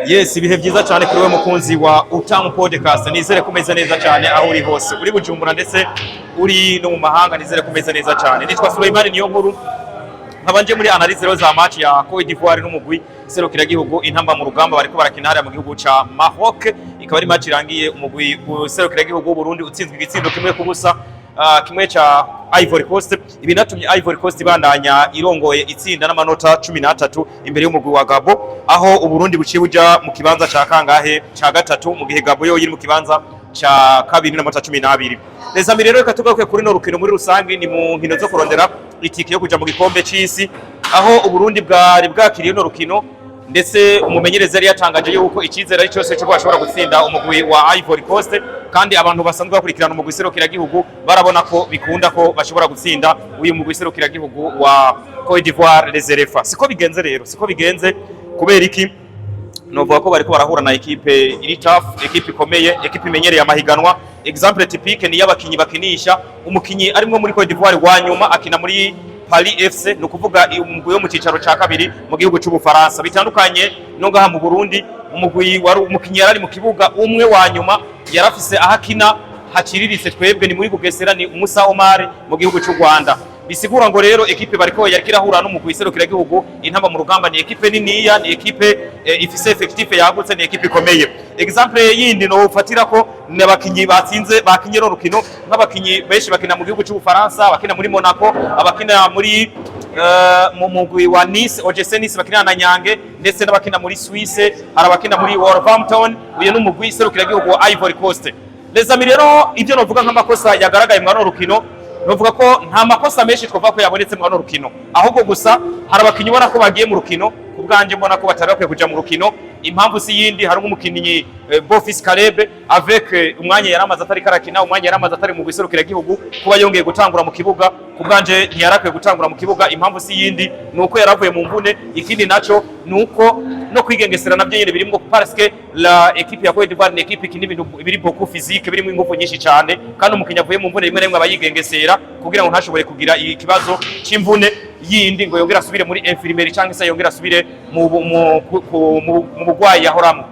Yes, ibihe byiza cyane kuri we mukunzi wa Utamu Podcast. Nizere kumeza neza cyane aho uri hose. Uri Bujumbura ndetse uri no mu mahanga, nizere kumeza neza cyane. Nitwa Suleiman niyo nkuru. Nkabanje muri analyse rero za match ya Côte d'Ivoire n'umugwi serukira gihugu intamba mu rugamba bariko barakina hariya mu gihugu ca Maroc. Ikaba ari match irangiye umugwi serukira gihugu w'u Burundi utsinzwe igitsindo kimwe ku busa. Kimwe cha Ivory Coast. Ibi natumye Ivory Coast ibandanya irongoye itsinda n'amanota 13 imbere y'umugwi wa Gabon, aho u Burundi buciye buja mu kibanza ca kangahe ca gatatu, mu gihe Gabon yo iri mu kibanza ca kabiri n'amanota 12. Neza rero reka tugaruke kuri no rukino muri rusangi, ni mu nkino zo kurondera itike yo kuja mu gikombe c'isi, aho u Burundi bwari bwakiriye no rukino ndetse umumenyereza yari yatangaje yuko ikizera ari cyose cyo bashobora gutsinda umugwi wa Ivory Coast, kandi abantu basanzwe bakurikirana umugwi serukira gihugu barabona ko bikunda ko bashobora gutsinda uyu mugwi serukira gihugu wa Côte d'Ivoire les Elephants. Siko bigenze rero, siko bigenze kubera iki novuga ko bariko barahura na equipe iri tough, equipe ikomeye, equipe imenyereye amahiganwa. Exemple typique ni y'abakinyi bakinisha umukinyi arimwo muri Côte d'Ivoire wa nyuma akina muri Paris FC, no kuvuga umugwi wo mu cicaro ca kabiri mu gihugu cy'u Bufaransa. Bitandukanye no ngaha mu Burundi, umugwi wari umukinyi yarari mu kibuga umwe wa nyuma yarafise ahakina hakiriritse twebwe ni muri Bugesera, ni Musa Omar mu gihugu cy'u Rwanda. Bisigura ngo rero equipe bariko yarikirahura n'umugwi serukira gihugu intamba mu rugamba, ni equipe niniya, ni equipe ifise effectif yagutse, ni equipe ikomeye. Example yindi no ufatira ko n'abakinyi batsinze bakinye no rukino nk'abakinyi benshi bakina mu gihugu cy'u Bufaransa, bakina muri Monaco, abakina muri mu mugwi wa Nice, OGC Nice bakina na Nyange, ndetse n'abakina muri Suisse, harabakina muri Wolverhampton. Uyu n'umugwi serukira gihugu wa Ivory Coast. Neza rero ivyo novuga nk'amakosa yagaragaye mu no rukino, novuga ko nta makosa menshi twavuga ko yabonetse mu no rukino, ahubwo gusa hari abakinyi ubona ko bagiye mu rukino, kubwanje mbona ko batari bakwiye kuja mu rukino. Impamvu si yindi, hari umukinyi Bofis Kalebe avec umwanya yaramaze atari karakina, umwanya yaramaze atari mu giserukira gihugu, kuba yongeye gutangura mu kibuga kubwanje ntiyarakwiye gutangura mu kibuga. Impamvu si yindi nuko yaravuye mu mvune, ikindi naco nuko no kwigengesera navyo nyene birimwo, parce que la équipe ya Côte d'Ivoire ni équipe ikina ibintu biri beaucoup physique, birimo ingufu nyinshi cyane, kandi umukinyi avuye mu mvune rimwe rimwe abayigengesera kugira ngo ntashobore kugira ikibazo c'imvune yindi ngo yongera asubire muri infirmerie cyangwa se yongera asubire mu bugwayi yahoramo.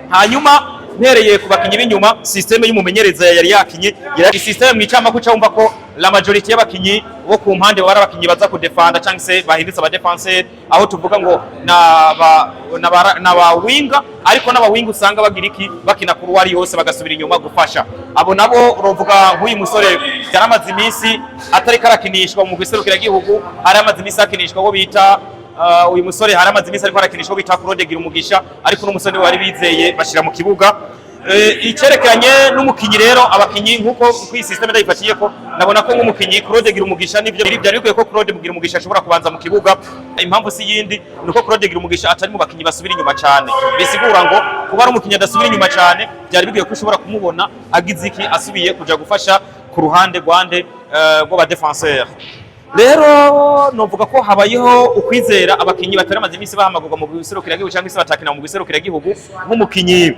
Hanyuma ntereye ku bakinyi b'inyuma, systeme y'umumenyereza yari yakinye yari systeme mwicama ko cyumva ko la majority y'abakinyi bo ku mpande bari abakinyi baza ku defender cyangwa se bahindutse aba defenseur, aho tuvuga ngo na ba winga, ariko n'aba winga usanga bagira iki bakina ku ruwari yose bagasubira inyuma gufasha abo nabo. Urovuga nk'uyu musore yaramaze iminsi atari karakinishwa mu giserukira gihugu, hari amaze iminsi akinishwa bo bita uyu musore hari amaze iminsi ariko arakinishwa bita Claude Girumugisha, ariko n'umusore wari bizeye bashira mu kibuga. Icerekanye n'umukinyi rero, abakinyi nkuko kwi system ndayifatiye ko nabona ko nk'umukinyi Claude Girumugisha nivyo byari bikwiye ko Claude Girumugisha ashobora kubanza mu kibuga. Impamvu si yindi nuko Claude Girumugisha atari mu bakinyi basubira inyuma cyane, bisigura ngo kuba ari umukinyi adasubira inyuma cyane byari bikwiye ko ushobora kumubona agize iki asubiye kuja gufasha ku ruhande rwande rw'aba defenseur. Rero novuga ko habayeho ukwizera abakinyi batari amaze iminsi bahamagurwa mu giserukira gihugu cyangwa se batakina mu giserukira gihugu, nk'umukinyi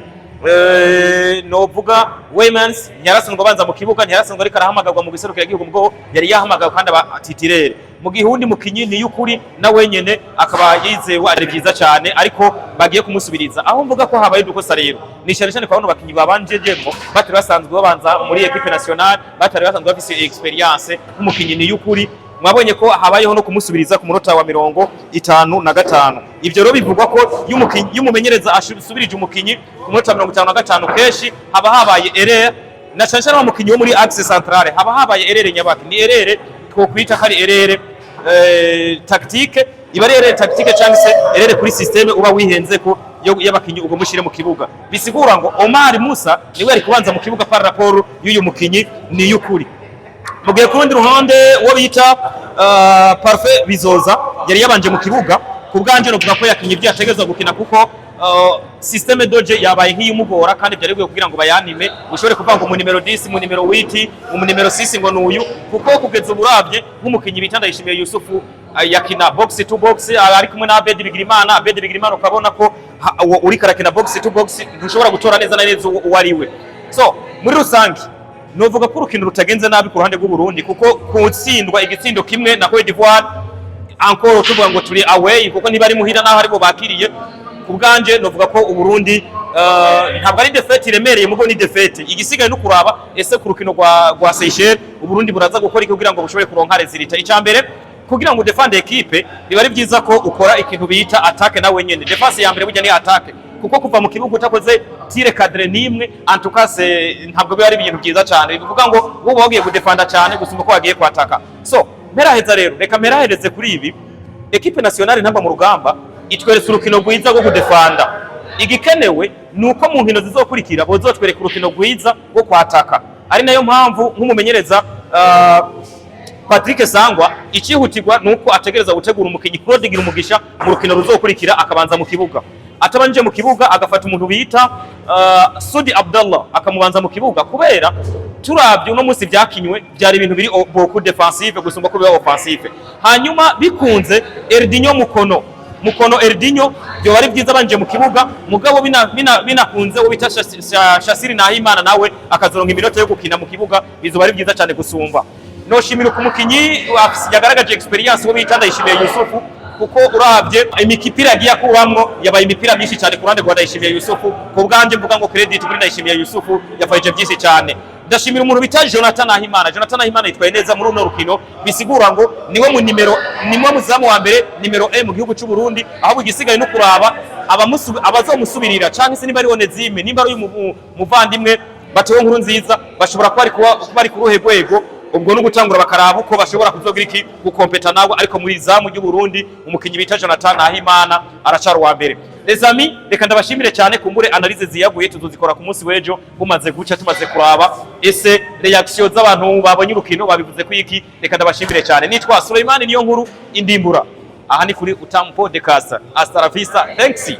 novuga Weymans yarasanzwe abanza mu kibuga, ntiyarasanzwe ariko arahamagarwa mu giserukira gihugu, ubwo yari yahamagawe kandi abatitirere mu gihe undi mukinyi ni y'ukuri na wenyene akaba yizewe ari byiza cyane, ariko bagiye kumusubiriza. Aho mvuga ko habaye dukosa rero ni cyane cyane kwa bano bakinyi babanjejemo batari basanzwe babanza muri equipe nationale, batari basanzwe bafise experience. Umukinyi ni y'ukuri mwabonye ko habayeho no kumusubiriza ku munota wa 55. Ivyo rero bivugwa ko y'umumenyereza asubirije umukinyi ku munota 55 keshi haba habaye erreur, na cyane cyane umukinyi wo muri axe centrale haba habaye erreur nyabaki. Ni erreur twokwita kari erreur tactique, iba erreur tactique cyangwa se erreur kuri systeme uba wihenze ko y'abakinyi ubwo mushire mu kibuga. Bisigura ngo Omar Musa niwe ari kubanza mu kibuga par rapport y'uyu mukinyi ni y'ukuri. Mugiye kurundi ruhande wo bita Parfait Bizoza yari yabanje mu kibuga, kubwanje no kuvuga ko yakinye ibyo yategezwa gukina, kuko systeme doje yabaye nk'iyumugora, kandi byari byo kugira ngo bayanime ushobore kuvuga ngo mu numero 10 mu numero 8 mu numero 6 ngo nuyu, kuko kugeza uburabye nk'umukinyi bita Ndayishimiye Yusufu yakina box to box ari kumwe na Abedi Bigirimana ukabona ko uri karakina box to box ntushobora gutora neza na neza uwariwe. So muri rusangi novuga ko urukino rutagenze nabi ku ruhande rw'u Burundi, kuko kutsindwa igitsindo kimwe na Côte d'Ivoire encore tuvuga ngo turi away, kuko niba ari muhira naho aribo bakiriye kubwanje novuga ko Uburundi ntabwo ari defete iremereye mugo ni defete igisigaye no kuraba ese ku rukino rwa Seychelles Uburundi buraza gukora iki kugira ngo bushobore kuronka resultat icambere kugira ngo defende equipe biba ari byiza ko ukora ikintu bita attaque nawe nyene defense ya mbere burya ni attaque kuko kuva mu kibuga utakoze tire cadre nimwe antukase ntabwo biba ari ibintu byiza cyane bivuga ngo wowe wagiye kudefenda cyane gusumba ko wagiye kwataka so meraheza rero reka merahereze kuri ibi equipe nationale ntamba mu rugamba itweretse urukino rwiza rwo kudefenda igikenewe nuko mu nkino zizokurikira bozotwereka urukino rwiza rwo kwataka ari nayo mpamvu nk'umumenyereza Patrick Sangwa ikihutirwa nuko ategereza gutegura umukinyi Claude Girumugisha mu rukino ruzokurikira akabanza mu kibuga atabanje mu kibuga agafata umuntu bita Sudi Abdallah akamubanza mu kibuga kubera turabye uno munsi byakinywe byari ibintu biri beaucoup defensive gusumba ko biba offensive hanyuma bikunze Erdinho Mukono Erdinho byo bari byiza banje mu kibuga mugabo binakunze wo bita Shasiri Nahimana nawe akazoronka iminota yo gukina mu kibuga bizo bari byiza cyane gusumba noshimira ku mukinyi yagaragaje experience wo bita Ndayishimiye Yusufu kuko urabye imikipira yagiye akuramwo yabaye imipira myinshi cyane ku ruhande rwa Ndayishimiye Yusufu ku bwanje mvuga ngo credit kuri Ndayishimiye Yusufu yafaje byinshi cyane ndashimira umuntu bita Jonathan Nahimana yitwaye neza muri uno rukino bisigura ngo niwe mu muzamu wa mbere nimero M mu gihugu cy'u Burundi aho igisigaye no kuraba abazomusubirira cyangwa se niba ari Onezime nimba ari umuvandimwe batewe nkuru nziza bashobora kuba bari ku ruhe rwego ubwo no gutangura bakaraba uko bashobora kuzogira iki gukompeta nabo ariko muri zamu y'u Burundi umukinyi bita Jonathan Nahimana arachara wa mbere les amis reka ndabashimire cyane kumbure analyse ziyaguye tuzozikora ku munsi wejo bumaze guca tumaze kuraba ese reaction z'abantu babonye urukino babivuze ko iki reka ndabashimire cyane nitwa Suleiman niyo nkuru indimbura aha ni kuri Utamu Podcast hasta la vista thanks